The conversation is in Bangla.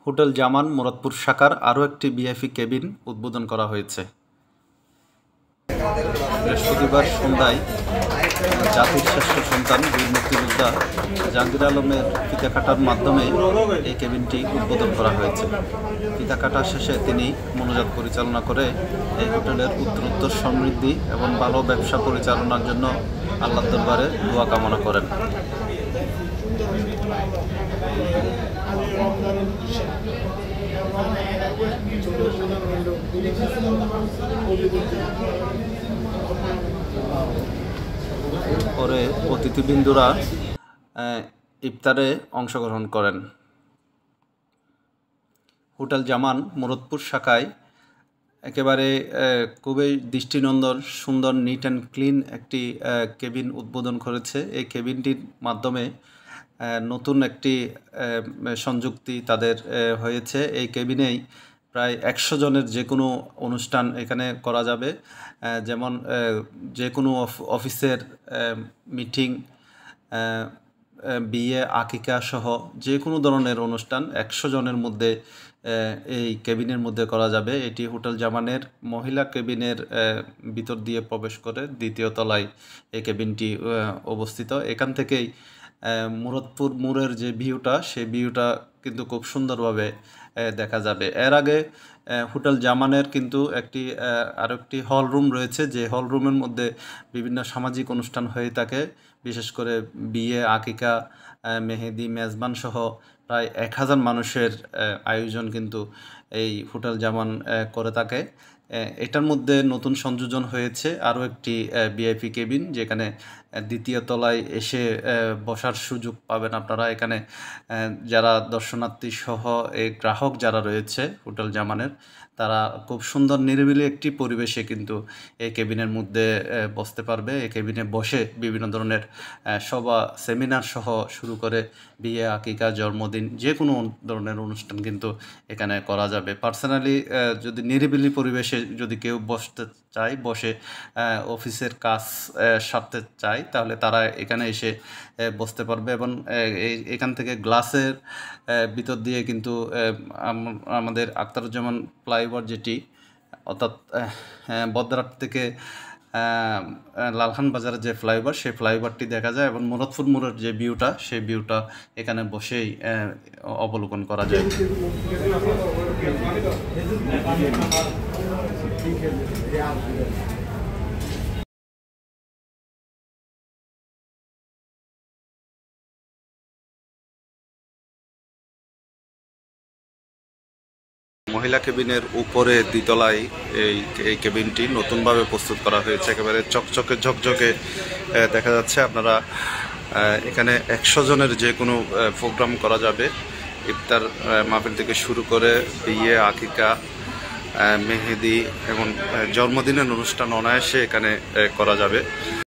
হোটেল জামান মুরাদপুর শাখার আরও একটি ভিআইপি কেবিন উদ্বোধন করা হয়েছে। বৃহস্পতিবার সন্ধ্যায় জাতির শ্রেষ্ঠ সন্তান বীর মুক্তিযোদ্ধা জাহাঙ্গীর আলমের ফিতা কাটার মাধ্যমে এই কেবিনটি উদ্বোধন করা হয়েছে। ফিতা কাটা শেষে তিনি মনোজাত পরিচালনা করে এই হোটেলের উত্তরোত্তর সমৃদ্ধি এবং ভালো ব্যবসা পরিচালনার জন্য আল্লাহর দরবারে দোয়া কামনা করেন। পরে অতিথিবৃন্দরা ইফতারে অংশগ্রহণ করেন। হোটেল জামান মুরাদপুর শাখায় একেবারে খুবই দৃষ্টিনন্দন সুন্দর নিট অ্যান্ড ক্লিন একটি কেবিন উদ্বোধন করেছে। এই কেবিনটির মাধ্যমে নতুন একটি সংযুক্তি তাদের হয়েছে। এই কেবিনেই প্রায় 100 জনের যে কোনো অনুষ্ঠান এখানে করা যাবে, যেমন যে কোনো অফিসের মিটিং, বিয়ে, আকিকা সহ যে কোনো ধরনের অনুষ্ঠান 100 জনের মধ্যে এই কেবিনের মধ্যে করা যাবে। এটি হোটেল জামানের মহিলা কেবিনের ভিতর দিয়ে প্রবেশ করে দ্বিতীয় তলায় এই কেবিনটি অবস্থিত। এখান থেকেই মুরাদপুর মোড়ের যে ভিউটা, সেই ভিউটা কিন্তু খুব সুন্দরভাবে দেখা যাবে। এর আগে হোটেল জামানের কিন্তু আরও একটি হল রুম রয়েছে, যে হল রুমের মধ্যে বিভিন্ন সামাজিক অনুষ্ঠান হয়ে থাকে, বিশেষ করে বিয়ে, আকিকা, মেহেদি, মেজবান সহ প্রায় 1000 মানুষের আয়োজন কিন্তু এই হোটেল জামান করে থাকে। এটার মধ্যে নতুন সংযোজন হয়েছে আরও একটি ভিআইপি কেবিন, যেখানে দ্বিতীয় তলায় এসে বসার সুযোগ পাবেন আপনারা। এখানে যারা দর্শনার্থী সহ এই গ্রাহক যারা রয়েছে হোটেল জামানের, তারা খুব সুন্দর নিরিবিলি একটি পরিবেশে কিন্তু এই কেবিনের মধ্যে বসতে পারবে। এই কেবিনে বসে বিভিন্ন ধরনের সভা, সেমিনার সহ শুরু করে বিয়ে, আকিকা, জন্মদিন যে কোনো ধরনের অনুষ্ঠান কিন্তু এখানে করা যাবে। পার্সোনালি যদি নিরিবিলি পরিবেশে যদি কেউ বসতে চায়, বসে অফিসের কাজ সারতে চায়, তাহলে তারা এখানে এসে বসতে পারবে। এবং এখান থেকে গ্লাসের ভিতর দিয়ে কিন্তু আমাদের আখতারুজ্জামান ফ্লাইওভার, যেটি অর্থাৎ বদ্রাট থেকে লালখান বাজারের যে ফ্লাইওভার, সেই ফ্লাইওভারটি দেখা যায় এবং মুরাদপুর মোড়ের যে ভিউটা, সেই ভিউটা এখানে বসেই অবলোকন করা যায়। মহিলা কেবিনের উপরে দ্বিতলায় এই কেবিনটি নতুনভাবে প্রস্তুত করা হয়েছে। একেবারে চকচকে ঝকঝকে দেখা যাচ্ছে। আপনারা এখানে 100 জনের যে কোনো প্রোগ্রাম করা যাবে। ইফতার মাহফিল থেকে শুরু করে বিয়ে, আকিকা, মেহেদি এবং জন্মদিনের অনুষ্ঠান অনায়াসে এখানে করা যাবে।